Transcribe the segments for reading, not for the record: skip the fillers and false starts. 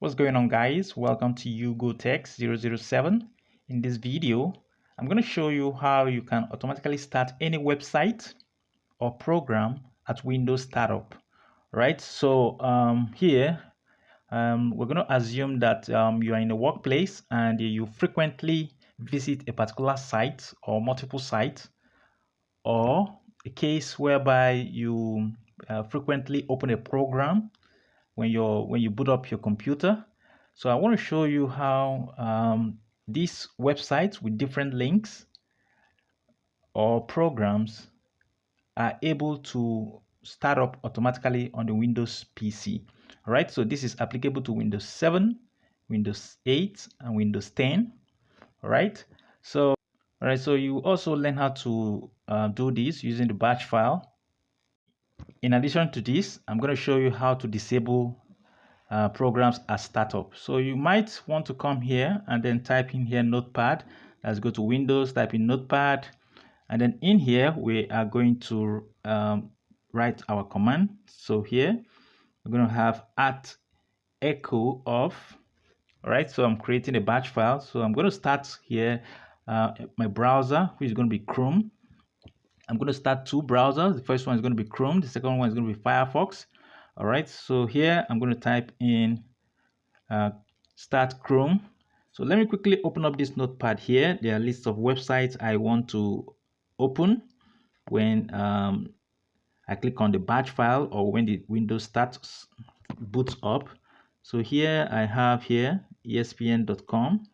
What's going on, guys? Welcome to UgoTech007. In this video, I'm going to show you how you can automatically start any website or program at Windows Startup. Right? So here, we're going to assume that you are in a workplace and you frequently visit a particular site or multiple sites, or a case whereby you frequently open a program when you boot up your computer. So I want to show you how these websites with different links or programs are able to start up automatically on the Windows PC. All right, so this is applicable to Windows 7, Windows 8, and Windows 10. All right, so you also learn how to do this using the batch file. In addition to this, I'm going to show you how to disable programs as startup. So you might want to come here and then type in here Notepad. Let's go to Windows, type in Notepad, and then in here we are going to write our command. So here we're going to have @echo of. All right, so I'm creating a batch file. So I'm going to start here my browser, which is going to be Chrome. I'm going to start two browsers. The first one is going to be Chrome. The second one is going to be Firefox. All right, so here I'm going to type in start Chrome. So let me quickly open up this notepad here. There are lists of websites I want to open when I click on the batch file or when the Windows starts boots up. So here I have here espn.com.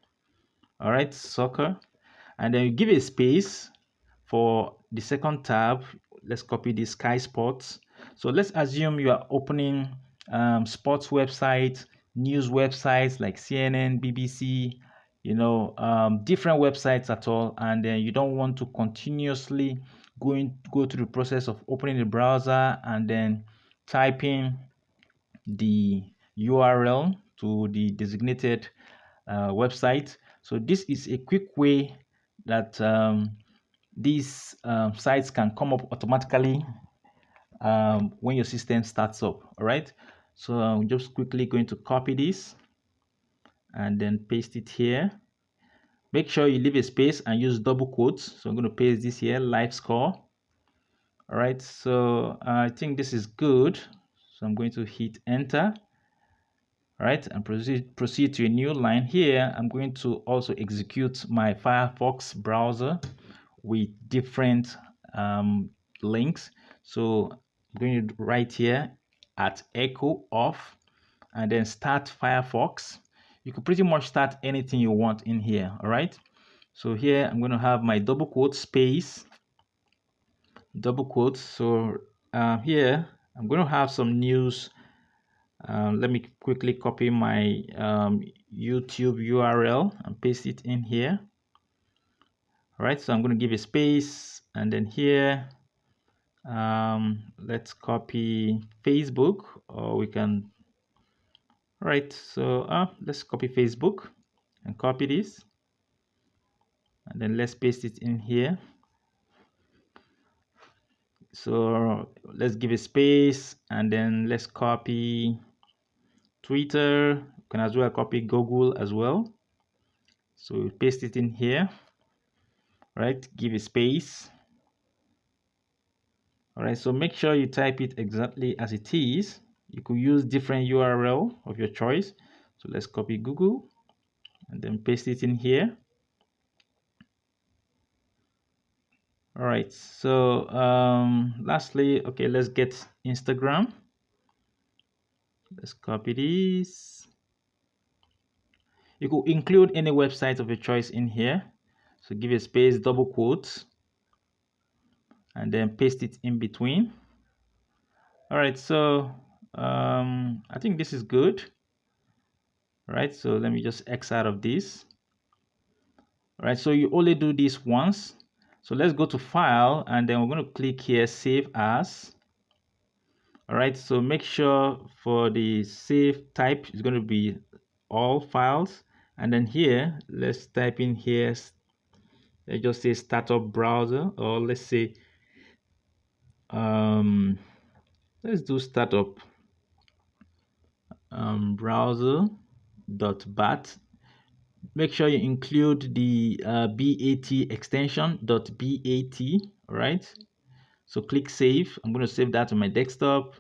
All right, soccer, and then you give a space for the second tab. Let's copy this Sky Sports. So let's assume you are opening sports websites, news websites like CNN, BBC, different websites at all, and then you don't want to continuously go through the process of opening the browser and then typing the URL to the designated website. So this is a quick way that these sites can come up automatically when your system starts up. All right, so I'm just quickly going to copy this and then paste it here. Make sure you leave a space and use double quotes. So I'm going to paste this here, live score. All right, so I think this is good. So I'm going to hit enter. All right, and proceed to a new line. Here I'm going to also execute my Firefox browser with different links. So I'm going to write here @echo off and then start Firefox. You could pretty much start anything you want in here. All right, so here I'm going to have my double quote space, double quote. So here I'm going to have some news. Let me quickly copy my YouTube URL and paste it in here. All right, so I'm going to give a space, and then here let's copy Facebook, or we can. All right, so let's copy Facebook and copy this, and then let's paste it in here. So let's give a space, and then let's copy Twitter. You can as well copy Google as well. So paste it in here. Right, give a space. All right, so make sure you type it exactly as it is. You could use different URL of your choice. So let's copy Google and then paste it in here. All right, so lastly, okay, let's get Instagram. Let's copy this. You could include any website of your choice in here. So give a space, double quotes, and then paste it in between. All right, so I think this is good. All right, so let me just X out of this. All right, so you only do this once. So let's go to file, and then we're going to click here, save as. All right, so make sure for the save type is going to be all files, and then here let's type in here, let's just say startup browser, or let's say let's do startup browser. .bat. Make sure you include the BAT extension .bat. All right. So click save. I'm going to save that on my desktop.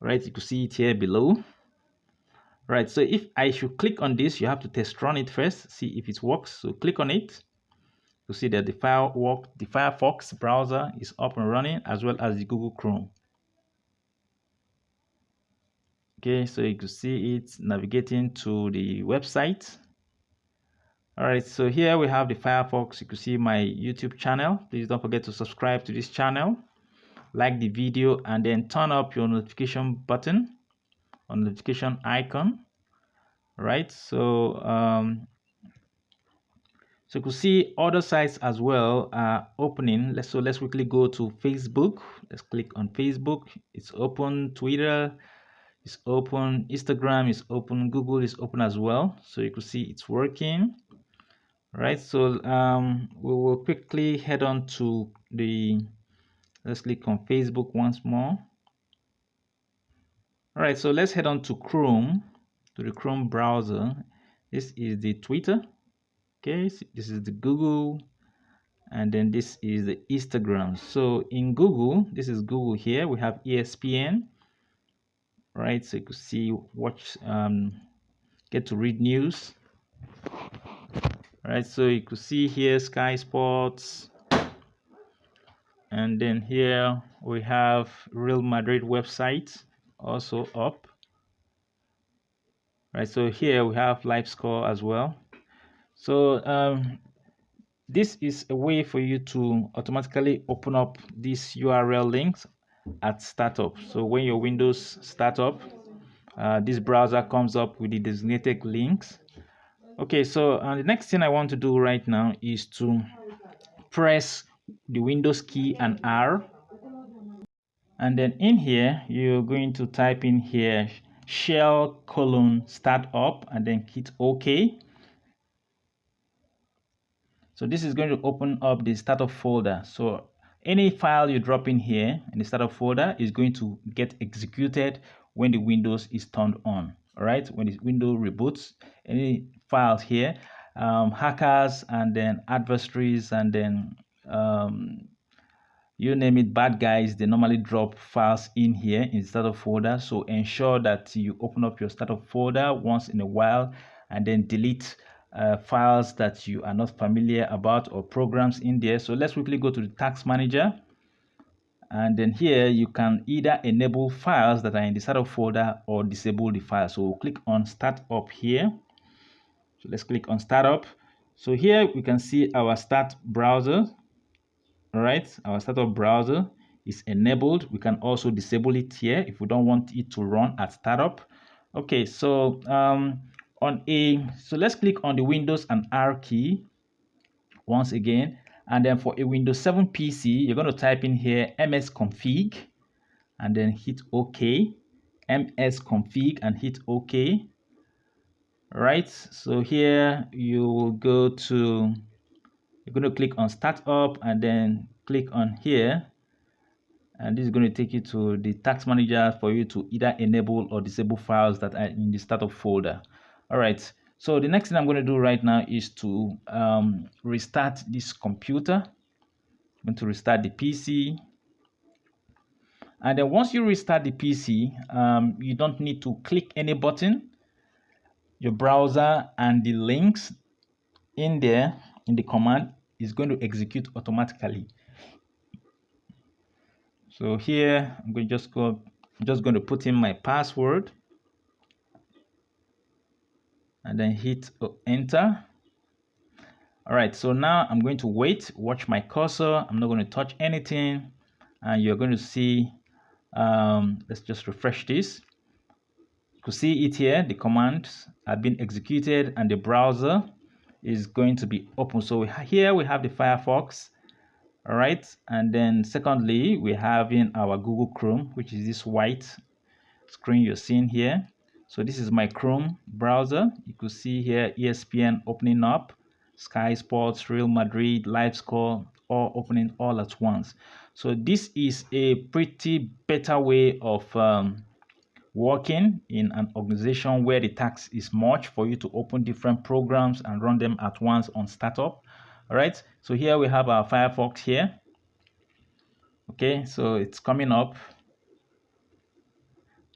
All right. You can see it here below. Right, so if I should click on this, you have to test run it first, see if it works. So click on it to see that the Firefox browser is up and running, as well as the Google Chrome. Okay, so you can see it navigating to the website. All right, so here we have the Firefox. You can see my YouTube channel. Please don't forget to subscribe to this channel, like the video, and then turn up your notification button or notification icon. Right, so you can see other sites as well are opening. Let's quickly go to Facebook. Let's click on Facebook. It's open. Twitter is open. Instagram is open. Google is open as well. So you can see it's working. Right, so we will quickly head on to let's click on Facebook once more. All right, so let's head on to Chrome, to the Chrome browser. This is the Twitter. Okay, so this is the Google, and then this is the Instagram. So in Google, this is Google here. We have ESPN, right? So you can see, watch, get to read news. Right, so you could see here Sky Sports, and then here we have Real Madrid website also up. Right, so here we have live score as well. So this is a way for you to automatically open up these URL links at startup. So when your Windows startup, this browser comes up with the designated links. Okay, so the next thing I want to do right now is to press the Windows key and R, and then in here you're going to type in here shell : startup, and then hit OK. So this is going to open up the startup folder. So any file you drop in here in the startup folder is going to get executed when the Windows is turned on. All right, when the window reboots, any files here, hackers and then adversaries and then you name it, bad guys, they normally drop files in here in the startup folder. So ensure that you open up your startup folder once in a while and then delete files that you are not familiar about or programs in there. So let's quickly go to the task manager, and then here you can either enable files that are in the startup folder or disable the file. So we'll click on startup here. So let's click on startup. So here we can see our start browser. All right, our startup browser is enabled. We can also disable it here if we don't want it to run at startup. Okay, so so let's click on the Windows and R key once again, and then for a Windows 7 PC, you're going to type in here msconfig and then hit OK. msconfig and hit OK. All right, so here you will go to, you're going to click on startup and then click on here, and this is going to take you to the task manager for you to either enable or disable files that are in the startup folder. All right, so the next thing I'm going to do right now is to restart this computer. I'm going to restart the PC, and then once you restart the PC, you don't need to click any button. Your browser and the links in there in the command is going to execute automatically. So here I'm going to put in my password and then hit enter. All right, so now I'm going to watch my cursor. I'm not going to touch anything, and you're going to see, let's just refresh this. You can see it here, the commands have been executed and the browser is going to be open. So here we have the Firefox. All right, and then secondly, we have in our Google Chrome, which is this white screen you're seeing here. So this is my Chrome browser. You could see here ESPN opening up, Sky Sports, Real Madrid, Live Score, all opening all at once. So this is a pretty better way of working in an organization where the tax is much for you to open different programs and run them at once on startup. All right, so here we have our Firefox here. Okay, so it's coming up.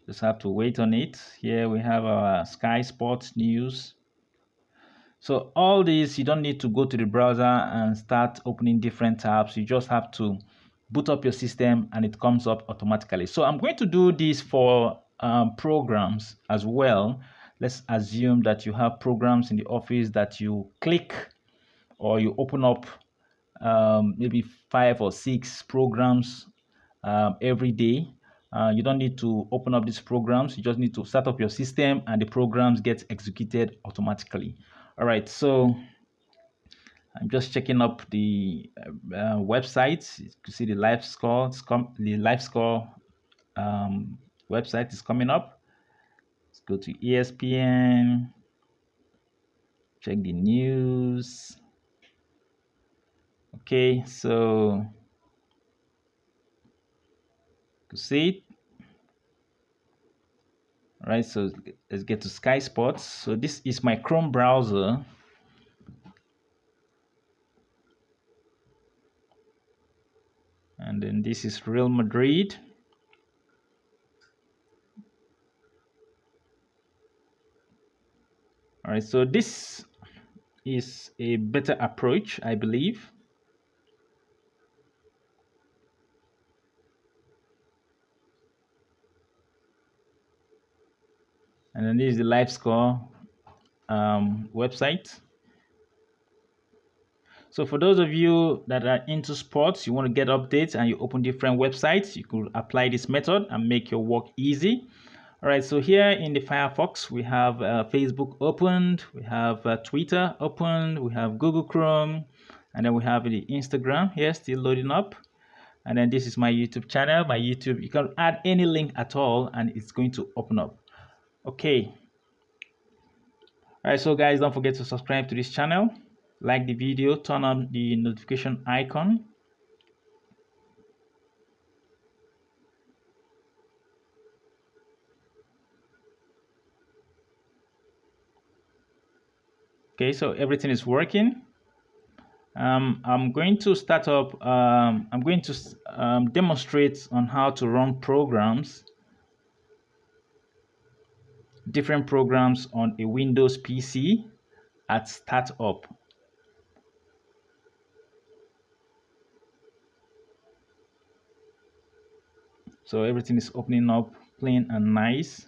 Just have to wait on it. Here we have our Sky Sports News. So all these, you don't need to go to the browser and start opening different tabs. You just have to boot up your system and it comes up automatically. So I'm going to do this for programs as well. Let's assume that you have programs in the office that you click or you open up maybe 5 or 6 programs every day. You don't need to open up these programs. You just need to start up your system and the programs get executed automatically. All right, so I'm just checking up the website. You can see the live score. The live score website is coming up. Let's go to ESPN. Check the news. Okay, so you see it. All right, so let's get to Sky Sports. So this is my Chrome browser. And then this is Real Madrid. All right, so this is a better approach, I believe. And then this is the live score website. So for those of you that are into sports, you want to get updates and you open different websites, you could apply this method and make your work easy. All right, so here in the Firefox, we have Facebook opened, we have Twitter opened, we have Google Chrome, and then we have the Instagram here still loading up. And then this is my YouTube channel. My YouTube, you can add any link at all and it's going to open up. Okay. All right, so guys, don't forget to subscribe to this channel, like the video, turn on the notification icon. Okay, so everything is working. I'm going to start up, I'm going to demonstrate on how to run programs, different programs on a Windows PC at startup. So everything is opening up clean and nice.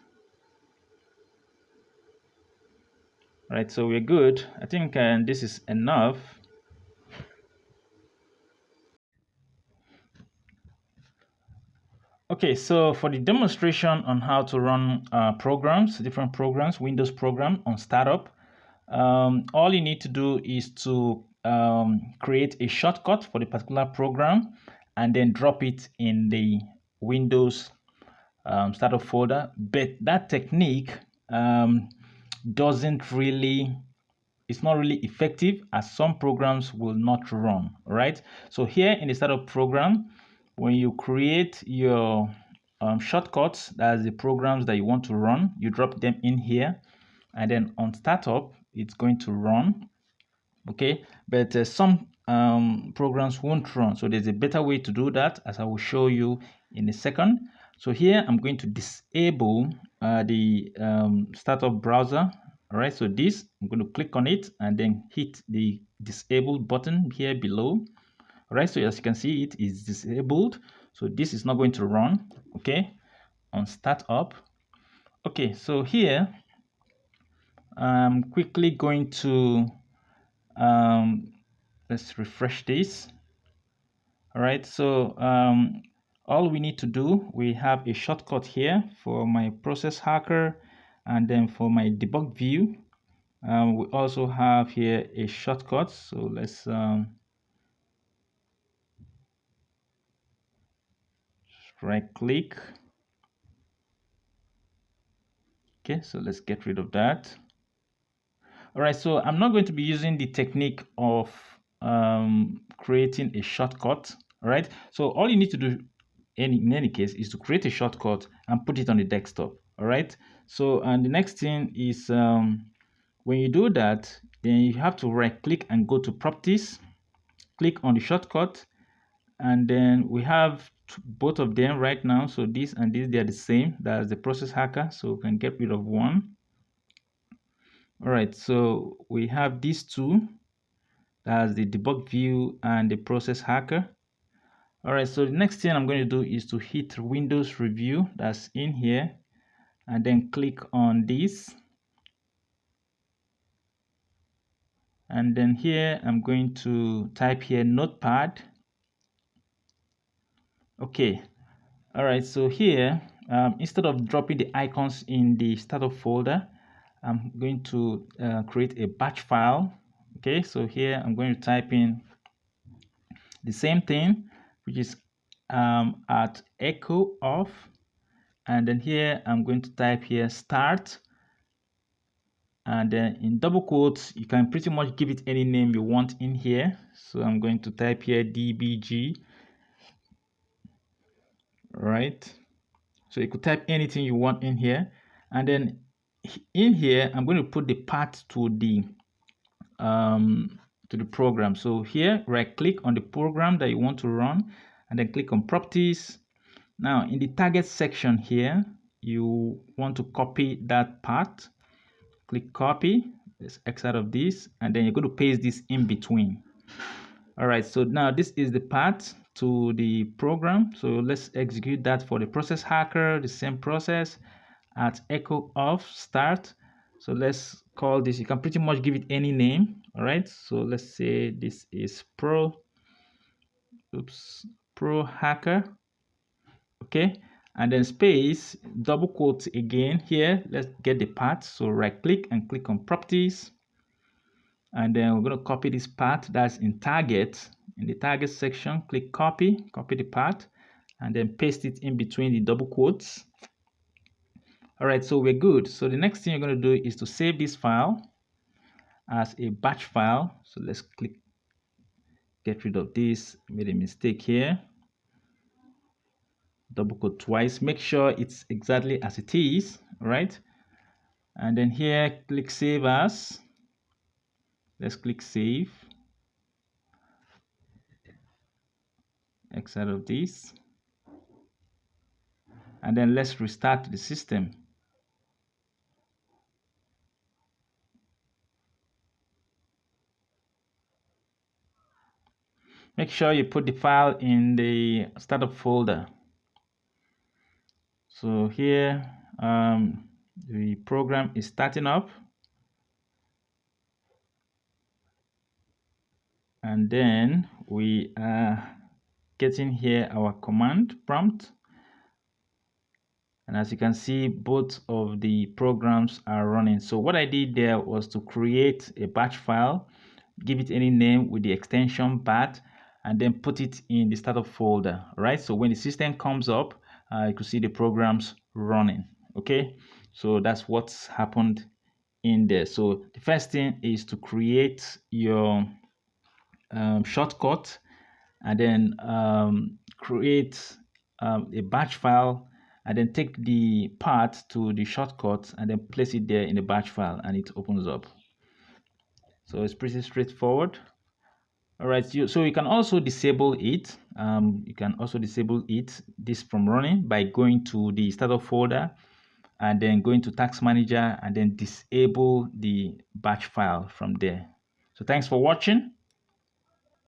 All right, so we're good. I think this is enough. Okay, so for the demonstration on how to run programs, different programs, Windows program on startup, all you need to do is to create a shortcut for the particular program and then drop it in the Windows startup folder. But that technique doesn't really, it's not really effective as some programs will not run, right? So here in the startup program, when you create your shortcuts, that's the programs that you want to run, you drop them in here, and then on startup, it's going to run. Okay, but some programs won't run. So there's a better way to do that, as I will show you in a second. So here I'm going to disable the startup browser. All right, so this, I'm going to click on it and then hit the disable button here below. All right, so as you can see, it is disabled. So this is not going to run. Okay, on startup. Okay, so here I'm quickly going to let's refresh this. All right, so all we need to do, we have a shortcut here for my process hacker and then for my debug view. We also have here a shortcut, so let's right click. Okay, so let's get rid of that. All right, so I'm not going to be using the technique of creating a shortcut. All right, so all you need to do in any case is to create a shortcut and put it on the desktop. All right. So, and the next thing is when you do that, then you have to right click and go to properties, click on the shortcut, and then we have both of them right now. So this and this, they're the same. That's the process hacker. So we can get rid of one. All right. So we have these two. That's the debug view and the process hacker. All right. So the next thing I'm going to do is to hit Windows review. That's in here, and then click on this. And then here I'm going to type here Notepad. Okay. All right. So here, instead of dropping the icons in the startup folder, I'm going to create a batch file. Okay. So here I'm going to type in the same thing, which is at echo of, and then here I'm going to type here start. And then in double quotes, you can pretty much give it any name you want in here. So I'm going to type here DBG. Right. So you could type anything you want in here. And then in here, I'm going to put the path to the program. So here, right click on the program that you want to run, and then click on properties. Now in the target section here, you want to copy that path. Click copy. Let's X out of this, and then you're going to paste this in between. All right, so now this is the path to the program. So let's execute that for the process hacker, the same process at echo of start. So let's call this, you can pretty much give it any name. All right, so let's say this is pro hacker. Okay, and then space, double quotes again here. Let's get the path. So right click and click on properties. And then we're going to copy this path that's in target. In the target section, click copy the path, and then paste it in between the double quotes. All right, so we're good. So the next thing you're going to do is to save this file as a batch file. So let's click get rid of this. Made a mistake here. Double quote twice. Make sure it's exactly as it is. All right. And then here, click save as. Let's click save. X out of this. And then let's restart the system. Make sure you put the file in the startup folder. So here, the program is starting up. And then we are getting here our command prompt. And as you can see, both of the programs are running. So what I did there was to create a batch file, give it any name with the extension bat, and then put it in the startup folder, right? So when the system comes up, you can see the programs running. Okay, so that's what's happened in there. So the first thing is to create your shortcut, and then create a batch file, and then take the path to the shortcut and then place it there in the batch file, and it opens up. So it's pretty straightforward. All right, so you can also disable it. You can also disable this from running by going to the startup folder and then going to task manager and then disable the batch file from there. So thanks for watching.